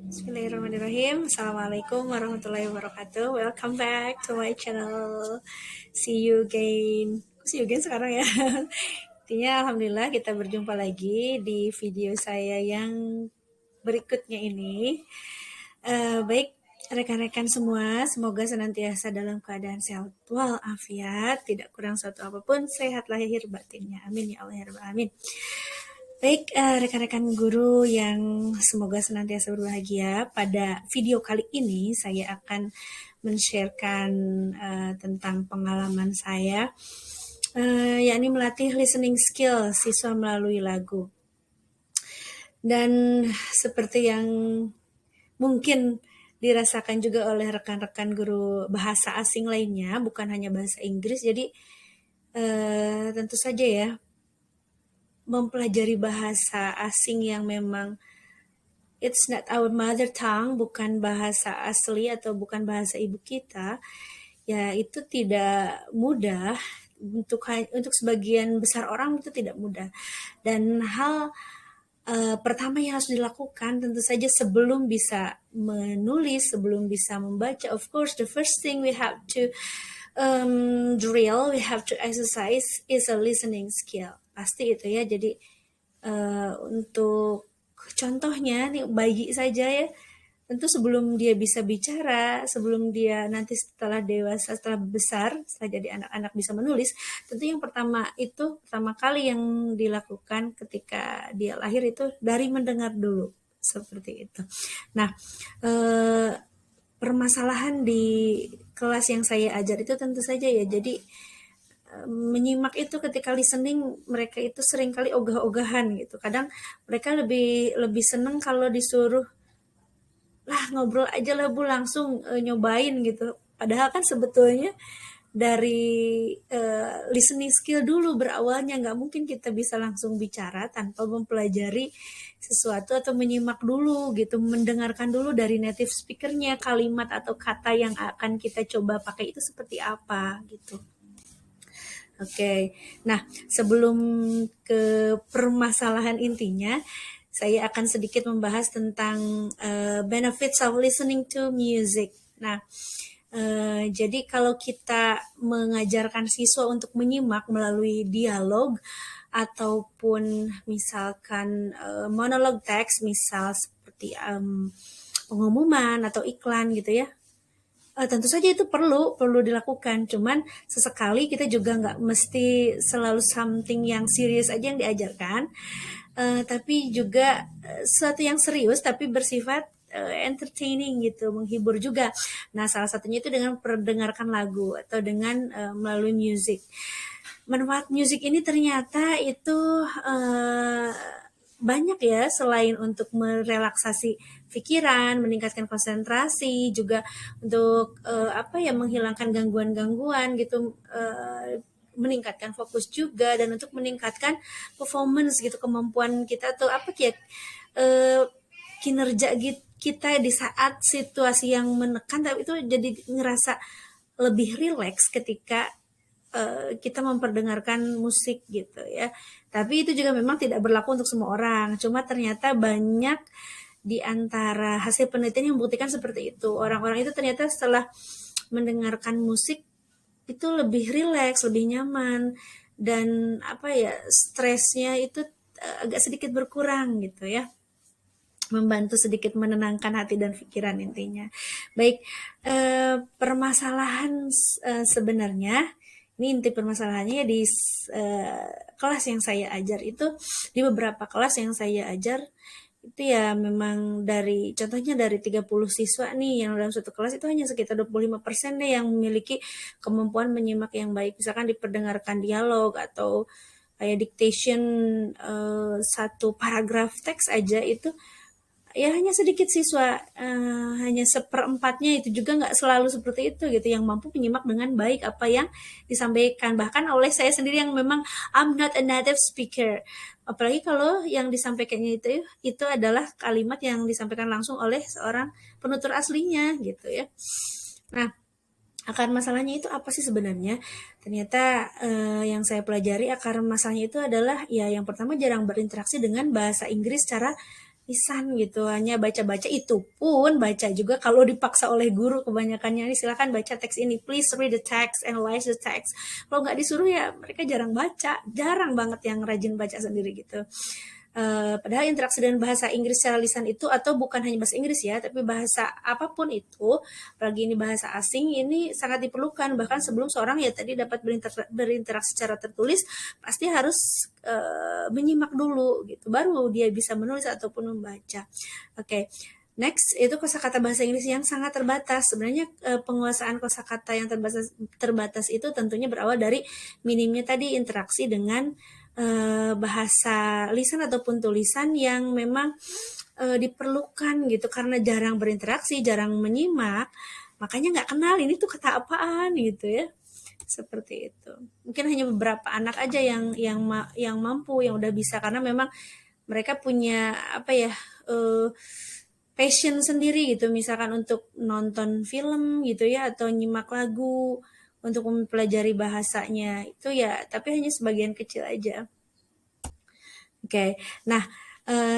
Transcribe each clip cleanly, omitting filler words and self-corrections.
Bismillahirrahmanirrahim. Assalamualaikum warahmatullahi wabarakatuh. Welcome back to my channel. See you again. See you again sekarang ya. Intinya alhamdulillah kita berjumpa lagi di video saya yang berikutnya ini. Baik rekan-rekan semua, semoga senantiasa dalam keadaan sehat walafiat, tidak kurang suatu apapun, sehat lahir batinnya. Amin ya Allah ya Rabbal alamin. Baik, rekan-rekan guru yang semoga senantiasa berbahagia. Pada video kali ini saya akan men-sharekan tentang pengalaman saya, yakni melatih listening skill siswa melalui lagu. Dan seperti yang mungkin dirasakan juga oleh rekan-rekan guru bahasa asing lainnya, bukan hanya bahasa Inggris, jadi tentu saja ya, mempelajari bahasa asing yang memang it's not our mother tongue, bukan bahasa asli atau bukan bahasa ibu kita, ya itu tidak mudah. Untuk sebagian besar orang itu tidak mudah. Dan hal pertama yang harus dilakukan tentu saja sebelum bisa menulis, sebelum bisa membaca, of course the first thing we have to drill, we have to exercise is a listening skill. Pasti itu ya. Jadi untuk contohnya nih bayi saja ya, tentu sebelum dia bisa bicara, sebelum dia nanti setelah dewasa, setelah besar, setelah jadi anak-anak bisa menulis, tentu yang pertama kali yang dilakukan ketika dia lahir itu dari mendengar dulu, seperti itu. Nah, permasalahan di kelas yang saya ajar itu tentu saja ya, jadi menyimak itu ketika listening mereka itu sering kali ogah-ogahan gitu. Kadang mereka lebih seneng kalau disuruh lah ngobrol aja lah Bu, langsung nyobain gitu. Padahal kan sebetulnya dari listening skill dulu berawalnya, nggak mungkin kita bisa langsung bicara tanpa mempelajari sesuatu atau menyimak dulu gitu, mendengarkan dulu dari native speakernya kalimat atau kata yang akan kita coba pakai itu seperti apa gitu. Oke, nah sebelum ke permasalahan intinya, saya akan sedikit membahas tentang benefits of listening to music. Nah, jadi kalau kita mengajarkan siswa untuk menyimak melalui dialog ataupun misalkan monolog teks, misal seperti pengumuman atau iklan gitu ya, tentu saja itu perlu dilakukan. Cuman sesekali kita juga nggak mesti selalu something yang serius aja yang diajarkan, tapi juga sesuatu yang serius tapi bersifat entertaining gitu, menghibur juga. Nah, salah satunya itu dengan mendengarkan lagu atau dengan melalui musik. Manfaat musik ini ternyata itu banyak ya, selain untuk merelaksasi pikiran, meningkatkan konsentrasi, juga untuk menghilangkan gangguan-gangguan gitu, meningkatkan fokus juga, dan untuk meningkatkan performance gitu, kemampuan kita tuh kinerja kita di saat situasi yang menekan, tapi itu jadi ngerasa lebih rileks ketika kita memperdengarkan musik gitu ya. Tapi itu juga memang tidak berlaku untuk semua orang. Cuma ternyata banyak di antara hasil penelitian yang membuktikan seperti itu. Orang-orang itu ternyata setelah mendengarkan musik itu lebih rileks, lebih nyaman, dan stresnya itu agak sedikit berkurang gitu ya. Membantu sedikit menenangkan hati dan pikiran intinya. Baik, permasalahan sebenarnya, ini inti permasalahannya di kelas yang saya ajar itu, di beberapa kelas yang saya ajar itu ya memang contohnya dari 30 siswa nih yang dalam satu kelas itu hanya sekitar 25% deh yang memiliki kemampuan menyimak yang baik. Misalkan diperdengarkan dialog atau kayak dictation satu paragraf teks aja itu ya hanya sedikit siswa, hanya seperempatnya, itu juga nggak selalu seperti itu gitu, yang mampu menyimak dengan baik apa yang disampaikan, bahkan oleh saya sendiri yang memang I'm not a native speaker, apalagi kalau yang disampaikannya itu adalah kalimat yang disampaikan langsung oleh seorang penutur aslinya gitu ya. Nah, akar masalahnya itu apa sih sebenarnya? Ternyata yang saya pelajari akar masalahnya itu adalah ya yang pertama jarang berinteraksi dengan bahasa Inggris secara lisan gitu, hanya baca-baca, itu pun baca juga kalau dipaksa oleh guru kebanyakannya, ini silakan baca teks ini, please read the text, analyze the text. Kalau nggak disuruh ya mereka jarang baca, jarang banget yang rajin baca sendiri gitu. Padahal interaksi dengan bahasa Inggris secara lisan itu, atau bukan hanya bahasa Inggris ya, tapi bahasa apapun itu, apalagi ini bahasa asing, ini sangat diperlukan. Bahkan sebelum seorang ya tadi dapat berinteraksi secara tertulis, pasti harus menyimak dulu gitu, baru dia bisa menulis ataupun membaca. Oke. Next itu kosakata bahasa Inggris yang sangat terbatas. Sebenarnya penguasaan kosakata yang terbatas itu tentunya berawal dari minimnya tadi interaksi dengan bahasa lisan ataupun tulisan yang memang diperlukan gitu, karena jarang berinteraksi, jarang menyimak, makanya nggak kenal ini tuh kata apaan gitu ya, seperti itu. Mungkin hanya beberapa anak aja yang mampu, yang udah bisa, karena memang mereka punya apa ya, passion sendiri gitu, misalkan untuk nonton film gitu ya, atau nyimak lagu untuk mempelajari bahasanya itu ya, tapi hanya sebagian kecil aja. Oke, nah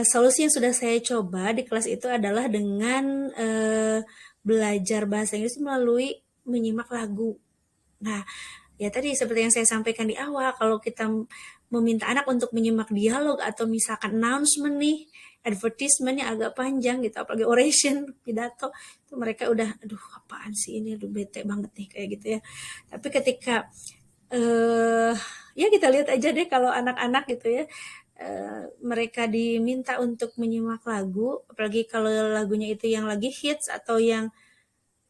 solusi yang sudah saya coba di kelas itu adalah dengan belajar bahasa Inggris melalui menyimak lagu. Nah, ya tadi seperti yang saya sampaikan di awal, kalau kita meminta anak untuk menyimak dialog atau misalkan announcement nih, advertisementnya agak panjang gitu, apalagi oration, pidato, itu mereka udah, aduh apaan sih ini, aduh bete banget nih kayak gitu ya. Tapi ketika ya kita lihat aja deh kalau anak-anak gitu ya, mereka diminta untuk menyimak lagu, apalagi kalau lagunya itu yang lagi hits atau yang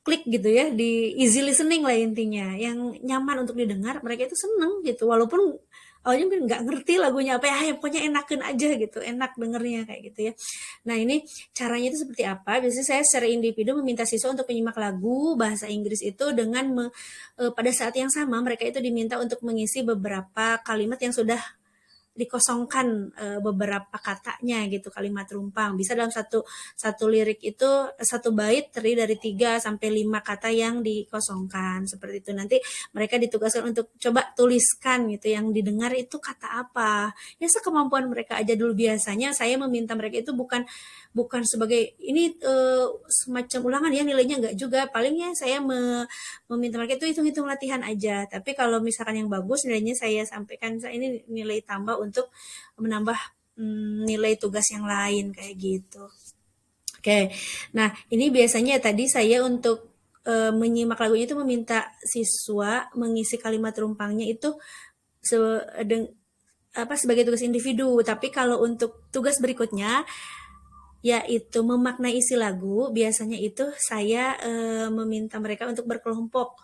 klik gitu ya, di easy listening lah intinya, yang nyaman untuk didengar, mereka itu seneng gitu, walaupun awalnya mungkin nggak ngerti lagunya apa ya, pokoknya enakin aja gitu, enak dengernya kayak gitu ya. Nah ini caranya itu seperti apa? Biasanya saya secara individu meminta siswa untuk menyimak lagu bahasa Inggris itu dengan pada saat yang sama mereka itu diminta untuk mengisi beberapa kalimat yang sudah dikosongkan beberapa katanya gitu, kalimat rumpang. Bisa dalam satu lirik itu satu bait terdiri dari 3 sampai 5 kata yang dikosongkan, seperti itu. Nanti mereka ditugaskan untuk coba tuliskan gitu, yang didengar itu kata apa. Ya sekemampuan mereka aja dulu. Biasanya saya meminta mereka itu bukan bukan sebagai ini semacam ulangan ya nilainya, enggak juga. Palingnya saya meminta mereka itu hitung-hitung latihan aja. Tapi kalau misalkan yang bagus nilainya saya sampaikan, saya ini nilai tambah untuk menambah nilai tugas yang lain kayak gitu. Oke, nah ini biasanya tadi saya untuk menyimak lagunya itu meminta siswa mengisi kalimat rumpangnya itu se sebagai tugas individu. Tapi kalau untuk tugas berikutnya yaitu memaknai isi lagu, biasanya itu saya meminta mereka untuk berkelompok.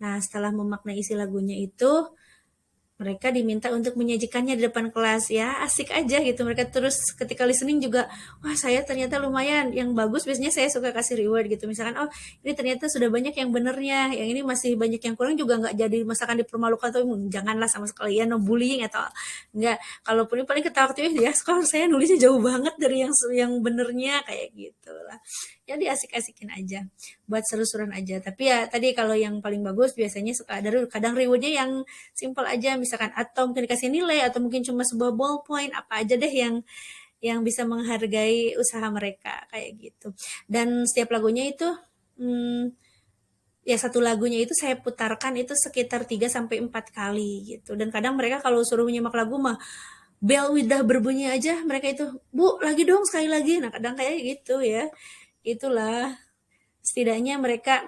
Nah, setelah memaknai isi lagunya itu, mereka diminta untuk menyajikannya di depan kelas, ya asik aja gitu. Mereka terus ketika listening juga, wah saya ternyata lumayan, yang bagus biasanya saya suka kasih reward gitu, misalkan oh ini ternyata sudah banyak yang benernya, yang ini masih banyak yang kurang, juga nggak jadi masakan dipermalukan atau janganlah sama sekali ya, no bullying atau enggak. Kalaupun ini paling ketawa tuh ya, sekarang saya nulisnya jauh banget dari yang benernya kayak gitu lah. Jadi asik-asikin aja, buat seru-seruan aja. Tapi ya tadi kalau yang paling bagus biasanya suka ada kadang rewardnya yang simple aja, misalkan atau mungkin dikasih nilai, atau mungkin cuma sebuah ballpoint, apa aja deh yang bisa menghargai usaha mereka kayak gitu. Dan setiap lagunya itu ya satu lagunya itu saya putarkan itu sekitar 3 sampai 4 kali gitu. Dan kadang mereka kalau suruh menyimak lagu mah bel udah berbunyi aja mereka itu, "Bu, lagi dong sekali lagi." Nah, kadang kayak gitu ya. Itulah setidaknya mereka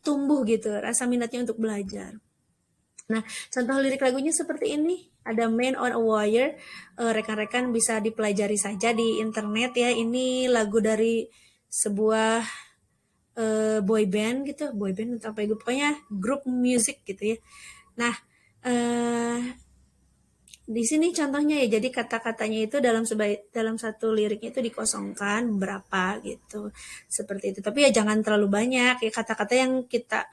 tumbuh gitu rasa minatnya untuk belajar. Nah, contoh lirik lagunya seperti ini. Ada Man on a Wire. Rekan-rekan bisa dipelajari saja di internet ya. Ini lagu dari sebuah boy band gitu. Boy band atau apa itu. Pokoknya grup musik gitu ya. Nah, di sini contohnya ya, jadi kata-katanya itu dalam satu liriknya itu dikosongkan berapa gitu, seperti itu. Tapi ya jangan terlalu banyak ya, kata-kata yang kita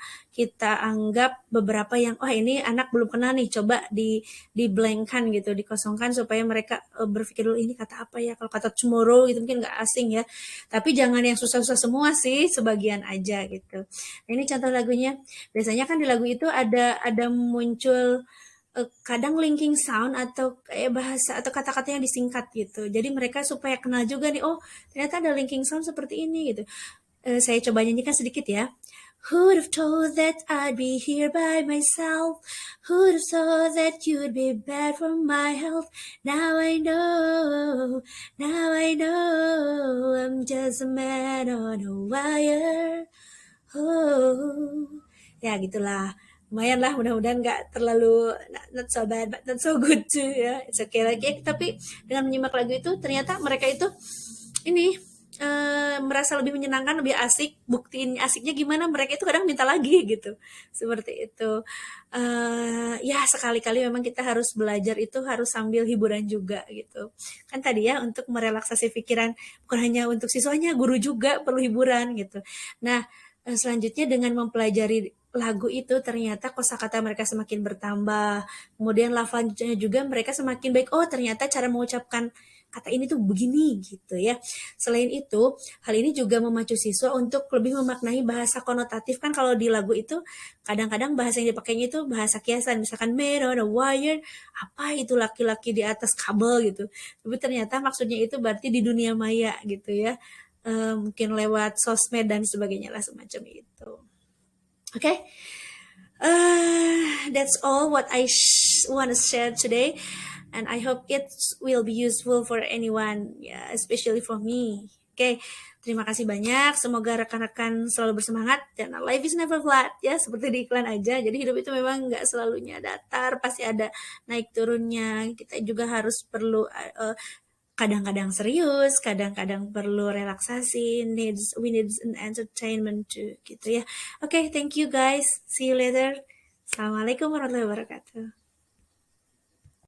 anggap beberapa yang ini anak belum kenal nih, coba di blankkan gitu, dikosongkan supaya mereka berpikir dulu ini kata apa ya. Kalau kata tomorrow gitu mungkin nggak asing ya, tapi jangan yang susah-susah semua sih, sebagian aja gitu. Nah, ini contoh lagunya. Biasanya kan di lagu itu ada muncul kadang linking sound atau kayak bahasa atau kata-kata yang disingkat gitu. Jadi mereka supaya kenal juga nih, oh ternyata ada linking sound seperti ini gitu. Saya coba nyanyikan sedikit ya. Who'd have told that I'd be here by myself? Who'd have thought that you'd be bad for my health? Now I know, I'm just a man on a wire. Oh, ya gitulah. Lumayan lah, mudah-mudahan nggak terlalu not so bad, but not so good too ya. It's okay lagi. Tapi dengan menyimak lagu itu, ternyata mereka itu ini merasa lebih menyenangkan, lebih asik. Buktiin asiknya gimana? Mereka itu kadang minta lagi gitu, seperti itu. Ya sekali-kali memang kita harus belajar itu harus sambil hiburan juga gitu. Kan tadi ya untuk merelaksasi pikiran bukan hanya untuk siswanya, guru juga perlu hiburan gitu. Nah, selanjutnya dengan mempelajari lagu itu ternyata kosakata mereka semakin bertambah. Kemudian lafaznya juga mereka semakin baik. Oh, ternyata cara mengucapkan kata ini tuh begini gitu ya. Selain itu, hal ini juga memacu siswa untuk lebih memaknai bahasa konotatif. Kan kalau di lagu itu kadang-kadang bahasa yang dipakainya itu bahasa kiasan. Misalkan man on a wire, apa itu laki-laki di atas kabel gitu. Tapi ternyata maksudnya itu berarti di dunia maya gitu ya. Mungkin lewat sosmed dan sebagainya lah semacam itu. Oke, okay? That's all what I want to share today, and I hope it will be useful for anyone, yeah, especially for me. Oke, okay. Terima kasih banyak. Semoga rekan-rekan selalu bersemangat dan life is never flat ya, seperti di iklan aja. Jadi hidup itu memang nggak selalunya datar, pasti ada naik turunnya. Kita juga harus perlu kadang-kadang serius, kadang-kadang perlu relaksasi, we need an entertainment too, gitu ya. Oke, thank you guys. See you later. Assalamualaikum warahmatullahi wabarakatuh.